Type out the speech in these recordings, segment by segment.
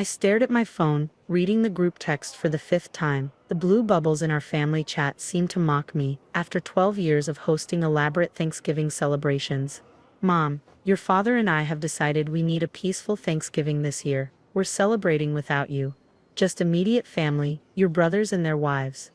I stared at my phone, reading the group text for the fifth time. The blue bubbles in our family chat seemed to mock me after 12 years of hosting elaborate Thanksgiving celebrations. Mom, your father and I have decided we need a peaceful Thanksgiving this year. We're celebrating without you. Just immediate family, your brothers and their wives.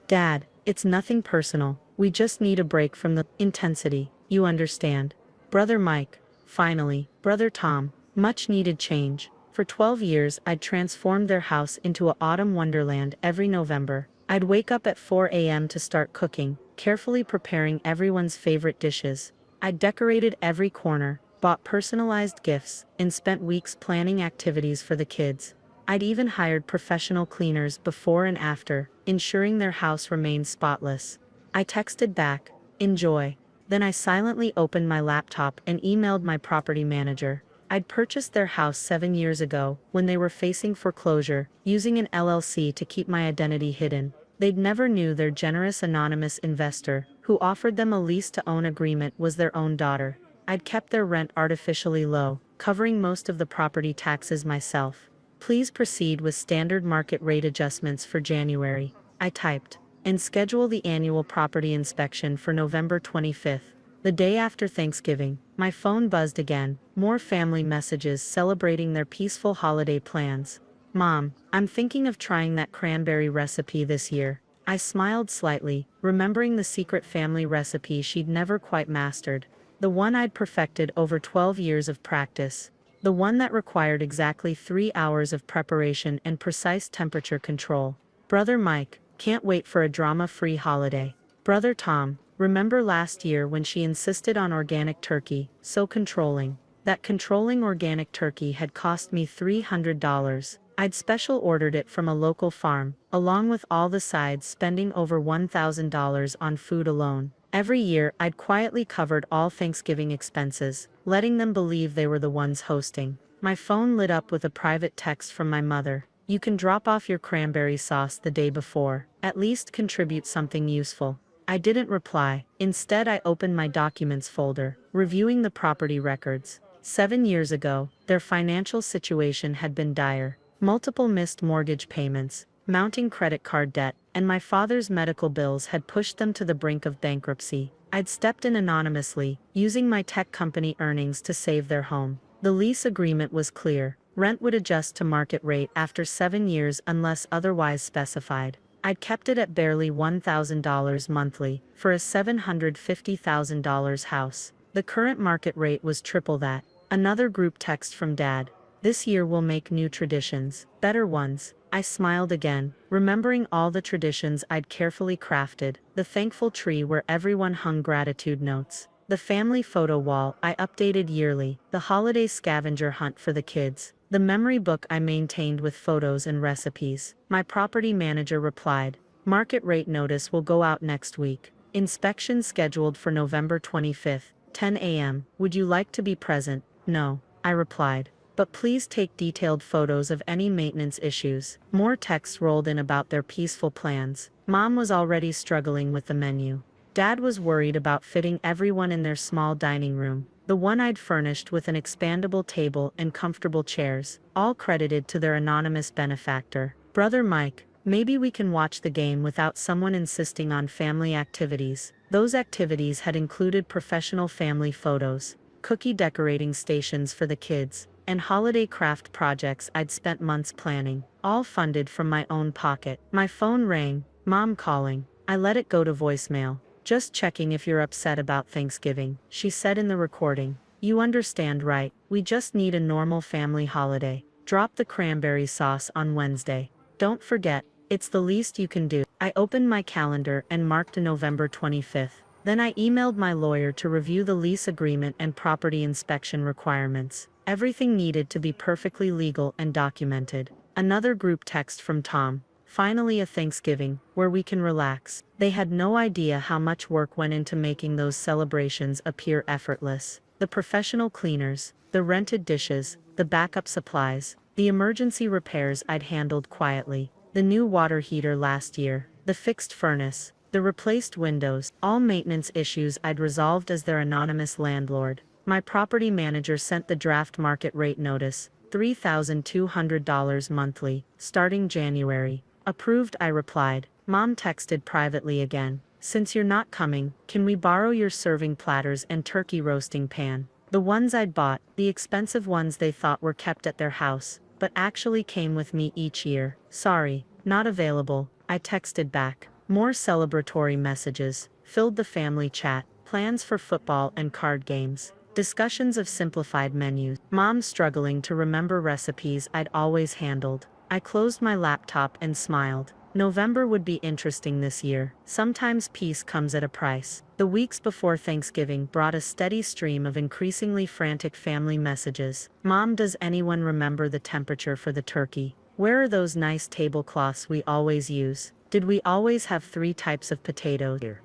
Dad, it's nothing personal. We just need a break from the intensity. You understand. Brother Mike. Finally, Brother Tom. Much needed change. For 12 years, I'd transformed their house into an autumn wonderland every November. I'd wake up at 4 a.m. to start cooking, carefully preparing everyone's favorite dishes. I'd decorated every corner, bought personalized gifts, and spent weeks planning activities for the kids. I'd even hired professional cleaners before and after, ensuring their house remained spotless. I texted back, "Enjoy." Then I silently opened my laptop and emailed my property manager. I'd purchased their house 7 years ago, when they were facing foreclosure, using an LLC to keep my identity hidden. They'd never knew their generous anonymous investor, who offered them a lease-to-own agreement, was their own daughter. I'd kept their rent artificially low, covering most of the property taxes myself. Please proceed with standard market rate adjustments for January, I typed, and schedule the annual property inspection for November 25th. The day after Thanksgiving, my phone buzzed again, more family messages celebrating their peaceful holiday plans. Mom, I'm thinking of trying that cranberry recipe this year. I smiled slightly, remembering the secret family recipe she'd never quite mastered. The one I'd perfected over 12 years of practice. The one that required exactly 3 hours of preparation and precise temperature control. Brother Mike, can't wait for a drama-free holiday. Brother Tom, remember last year when she insisted on organic turkey, so controlling. That controlling organic turkey had cost me $300. I'd special ordered it from a local farm, along with all the sides, spending over $1,000 on food alone. Every year, I'd quietly covered all Thanksgiving expenses, letting them believe they were the ones hosting. My phone lit up with a private text from my mother. "You can drop off your cranberry sauce the day before. At least contribute something useful." I didn't reply. Instead, I opened my documents folder, reviewing the property records. 7 years ago, their financial situation had been dire. Multiple missed mortgage payments, mounting credit card debt, and my father's medical bills had pushed them to the brink of bankruptcy. I'd stepped in anonymously, using my tech company earnings to save their home. The lease agreement was clear. Rent would adjust to market rate after 7 years unless otherwise specified. I'd kept it at barely $1,000 monthly for a $750,000 house. The current market rate was triple that. Another group text from Dad. "This year we'll make new traditions, better ones." I smiled again, remembering all the traditions I'd carefully crafted. The thankful tree where everyone hung gratitude notes. The family photo wall I updated yearly. The holiday scavenger hunt for the kids. The memory book I maintained with photos and recipes. My property manager replied, "Market rate notice will go out next week. Inspection scheduled for November 25th, 10 a.m. Would you like to be present?" "No," I replied. "But please take detailed photos of any maintenance issues." More texts rolled in about their peaceful plans. Mom was already struggling with the menu. Dad was worried about fitting everyone in their small dining room, the one I'd furnished with an expandable table and comfortable chairs, all credited to their anonymous benefactor. Brother Mike, maybe we can watch the game without someone insisting on family activities. Those activities had included professional family photos, cookie decorating stations for the kids, and holiday craft projects I'd spent months planning, all funded from my own pocket. My phone rang, Mom calling. I let it go to voicemail. "Just checking if you're upset about Thanksgiving," she said in the recording. "You understand, right? We just need a normal family holiday. Drop the cranberry sauce on Wednesday. Don't forget, it's the least you can do." I opened my calendar and marked November 25th. Then I emailed my lawyer to review the lease agreement and property inspection requirements. Everything needed to be perfectly legal and documented. Another group text from Tom. "Finally a Thanksgiving, where we can relax." They had no idea how much work went into making those celebrations appear effortless. The professional cleaners, the rented dishes, the backup supplies, the emergency repairs I'd handled quietly, the new water heater last year, the fixed furnace, the replaced windows, all maintenance issues I'd resolved as their anonymous landlord. My property manager sent the draft market rate notice, $3,200 monthly, starting January. Approved, I replied. Mom texted privately again. Since you're not coming, can we borrow your serving platters and turkey roasting pan? The ones I'd bought, the expensive ones they thought were kept at their house, but actually came with me each year. Sorry, not available, I texted back. More celebratory messages filled the family chat, plans for football and card games, discussions of simplified menus, mom struggling to remember recipes I'd always handled. I closed my laptop and smiled. November would be interesting this year. Sometimes peace comes at a price. The weeks before Thanksgiving brought a steady stream of increasingly frantic family messages. Mom, does anyone remember the temperature for the turkey? Where are those nice tablecloths we always use? Did we always have 3 types of potatoes here?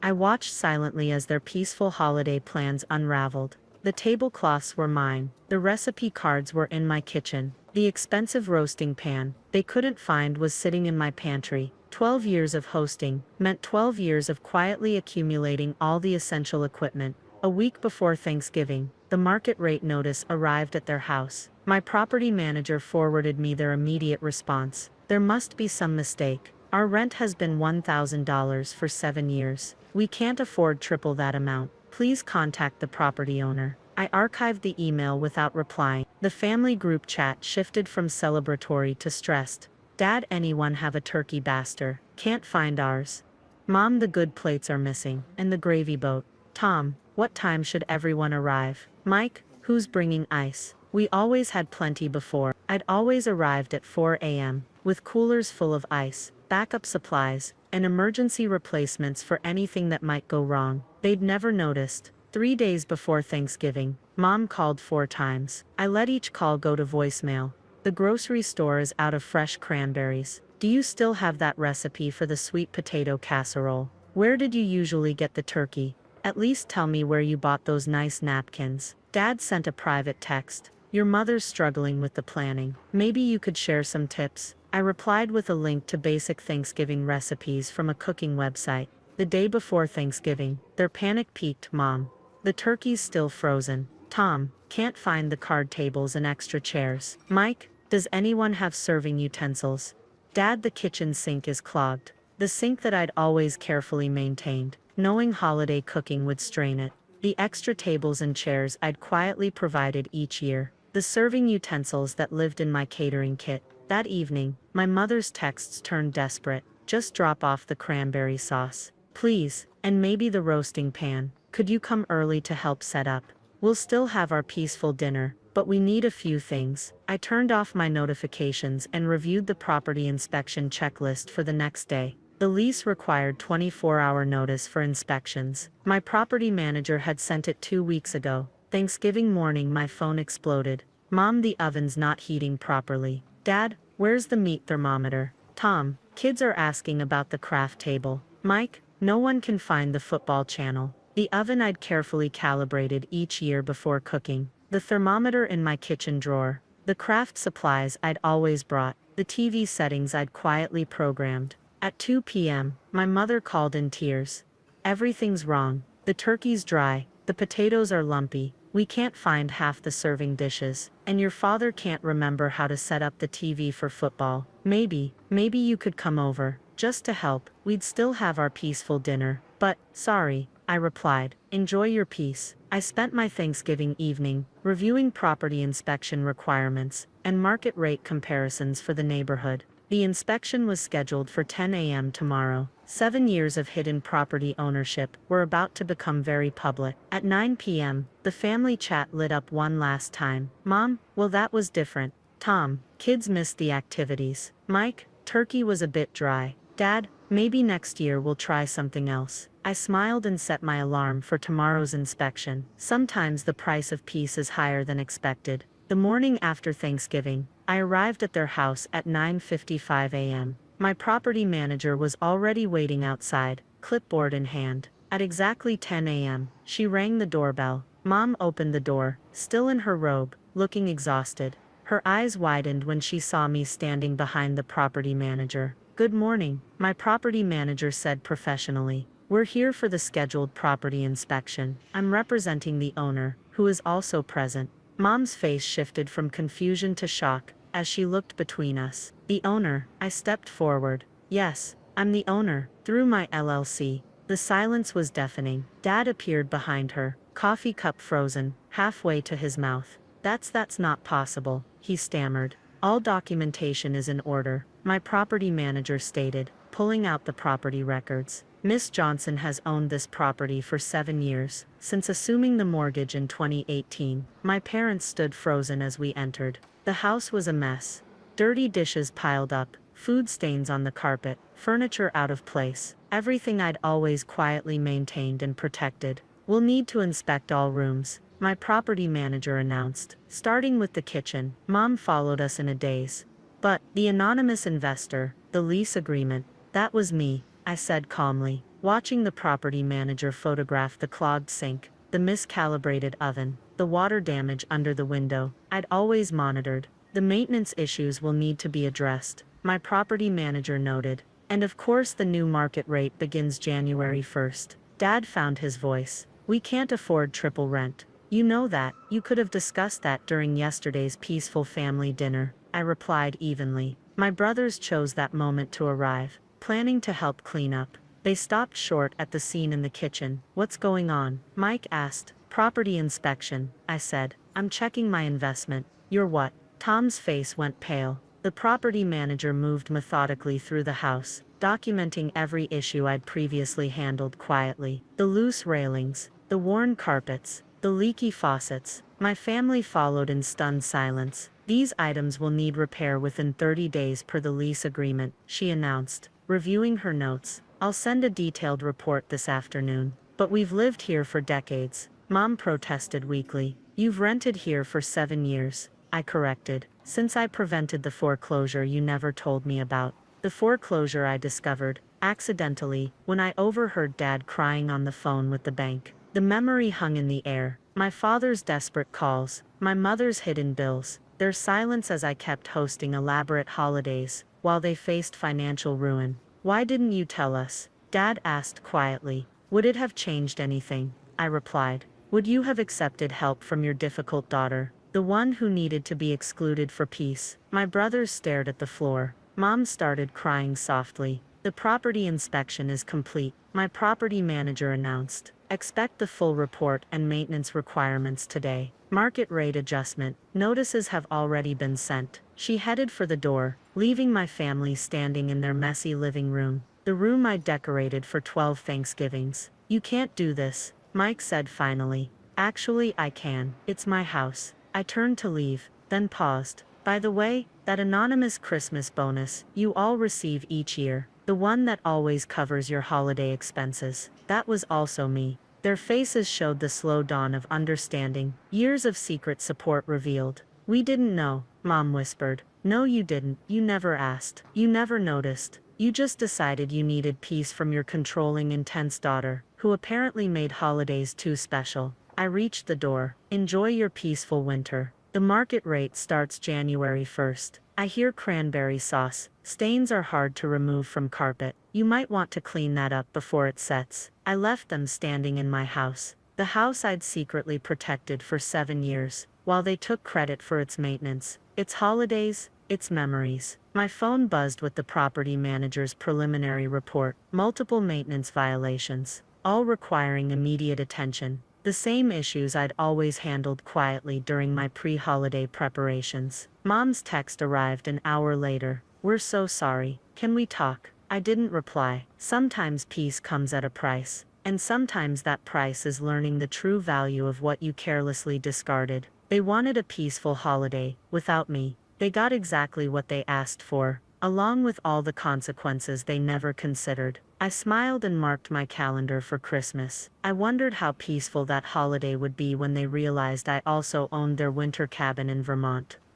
I watched silently as their peaceful holiday plans unraveled. The tablecloths were mine. The recipe cards were in my kitchen. The expensive roasting pan they couldn't find was sitting in my pantry. 12 years of hosting meant 12 years of quietly accumulating all the essential equipment. A week before Thanksgiving, the market rate notice arrived at their house. My property manager forwarded me their immediate response. There must be some mistake. Our rent has been $1,000 for 7 years. We can't afford triple that amount. Please contact the property owner. I archived the email without replying. The family group chat shifted from celebratory to stressed. Dad, anyone have a turkey baster? Can't find ours. Mom, the good plates are missing. And the gravy boat. Tom, what time should everyone arrive? Mike, who's bringing ice? We always had plenty before. I'd always arrived at 4 a.m. with coolers full of ice, backup supplies, and emergency replacements for anything that might go wrong. They'd never noticed. 3 days before Thanksgiving, Mom called 4 times. I let each call go to voicemail. The grocery store is out of fresh cranberries. Do you still have that recipe for the sweet potato casserole? Where did you usually get the turkey? At least tell me where you bought those nice napkins. Dad sent a private text. Your mother's struggling with the planning. Maybe you could share some tips. I replied with a link to basic Thanksgiving recipes from a cooking website. The day before Thanksgiving, their panic peaked. Mom, the turkey's still frozen. Tom, can't find the card tables and extra chairs. Mike, does anyone have serving utensils? Dad, the kitchen sink is clogged. The sink that I'd always carefully maintained, knowing holiday cooking would strain it. The extra tables and chairs I'd quietly provided each year. The serving utensils that lived in my catering kit. That evening, my mother's texts turned desperate. Just drop off the cranberry sauce, please, and maybe the roasting pan. Could you come early to help set up? We'll still have our peaceful dinner, but we need a few things. I turned off my notifications and reviewed the property inspection checklist for the next day. The lease required 24-hour notice for inspections. My property manager had sent it 2 weeks ago. Thanksgiving morning, my phone exploded. Mom, the oven's not heating properly. Dad, where's the meat thermometer? Tom, kids are asking about the craft table. Mike, no one can find the football channel. The oven I'd carefully calibrated each year before cooking. The thermometer in my kitchen drawer. The craft supplies I'd always brought. The TV settings I'd quietly programmed. At 2 p.m., my mother called in tears. Everything's wrong. The turkey's dry. The potatoes are lumpy. We can't find half the serving dishes. And your father can't remember how to set up the TV for football. Maybe you could come over. Just to help. We'd still have our peaceful dinner. But, sorry, I replied. Enjoy your peace. I spent my Thanksgiving evening reviewing property inspection requirements and market rate comparisons for the neighborhood. The inspection was scheduled for 10 a.m. tomorrow. 7 years of hidden property ownership were about to become very public. At 9 p.m., the family chat lit up one last time. Mom, well, that was different. Tom, kids missed the activities. Mike, turkey was a bit dry. Dad, maybe next year we'll try something else. I smiled and set my alarm for tomorrow's inspection. Sometimes the price of peace is higher than expected. The morning after Thanksgiving, I arrived at their house at 9:55 a.m. My property manager was already waiting outside, clipboard in hand. At exactly 10 a.m., she rang the doorbell. Mom opened the door, still in her robe, looking exhausted. Her eyes widened when she saw me standing behind the property manager. Good morning, my property manager said professionally. We're here for the scheduled property inspection. I'm representing the owner, who is also present. Mom's face shifted from confusion to shock as she looked between us. The owner, I stepped forward. Yes, I'm the owner, through my LLC. The silence was deafening. Dad appeared behind her, coffee cup frozen, halfway to his mouth. That's not possible, he stammered. All documentation is in order, my property manager stated, pulling out the property records. Miss Johnson has owned this property for 7 years, since assuming the mortgage in 2018. My parents stood frozen as we entered. The house was a mess. Dirty dishes piled up, food stains on the carpet, furniture out of place, everything I'd always quietly maintained and protected. We'll need to inspect all rooms, my property manager announced, starting with the kitchen. Mom followed us in a daze. But, the anonymous investor, the lease agreement, that was me, I said calmly, watching the property manager photograph the clogged sink, the miscalibrated oven, the water damage under the window. I'd always monitored. The maintenance issues will need to be addressed, my property manager noted. And of course the new market rate begins January 1st. Dad found his voice. We can't afford triple rent. You know that. You could have discussed that during yesterday's peaceful family dinner, I replied evenly. My brothers chose that moment to arrive, planning to help clean up. They stopped short at the scene in the kitchen. What's going on? Mike asked. Property inspection, I said. I'm checking my investment. You're what? Tom's face went pale. The property manager moved methodically through the house, documenting every issue I'd previously handled quietly. The loose railings, the worn carpets, the leaky faucets. My family followed in stunned silence. These items will need repair within 30 days per the lease agreement, she announced, reviewing her notes. I'll send a detailed report this afternoon. But we've lived here for decades, Mom protested weakly. You've rented here for 7 years, I corrected. Since I prevented the foreclosure you never told me about. The foreclosure I discovered, accidentally, when I overheard Dad crying on the phone with the bank. The memory hung in the air. My father's desperate calls, my mother's hidden bills, their silence as I kept hosting elaborate holidays, while they faced financial ruin. Why didn't you tell us? Dad asked quietly. Would it have changed anything? I replied. Would you have accepted help from your difficult daughter, the one who needed to be excluded for peace? My brothers stared at the floor. Mom started crying softly. The property inspection is complete, my property manager announced. Expect the full report and maintenance requirements today. Market rate adjustment. Notices have already been sent. She headed for the door, leaving my family standing in their messy living room, the room I decorated for 12 Thanksgivings. You can't do this, Mike said finally. Actually, I can. It's my house. I turned to leave, then paused. By the way, that anonymous Christmas bonus you all receive each year, the one that always covers your holiday expenses, that was also me. Their faces showed the slow dawn of understanding, years of secret support revealed. We didn't know, Mom whispered. No, you didn't. You never asked. You never noticed. You just decided you needed peace from your controlling, intense daughter, who apparently made holidays too special. I reached the door. Enjoy your peaceful winter. The market rate starts January 1st. I hear cranberry sauce. Stains are hard to remove from carpet. You might want to clean that up before it sets. I left them standing in my house, the house I'd secretly protected for 7 years, while they took credit for its maintenance, its holidays, its memories. My phone buzzed with the property manager's preliminary report. Multiple maintenance violations, all requiring immediate attention. The same issues I'd always handled quietly during my pre-holiday preparations. Mom's text arrived an hour later. We're so sorry. Can we talk? I didn't reply. Sometimes peace comes at a price, and sometimes that price is learning the true value of what you carelessly discarded. They wanted a peaceful holiday, without me. They got exactly what they asked for, along with all the consequences they never considered. I smiled and marked my calendar for Christmas. I wondered how peaceful that holiday would be when they realized I also owned their winter cabin in Vermont.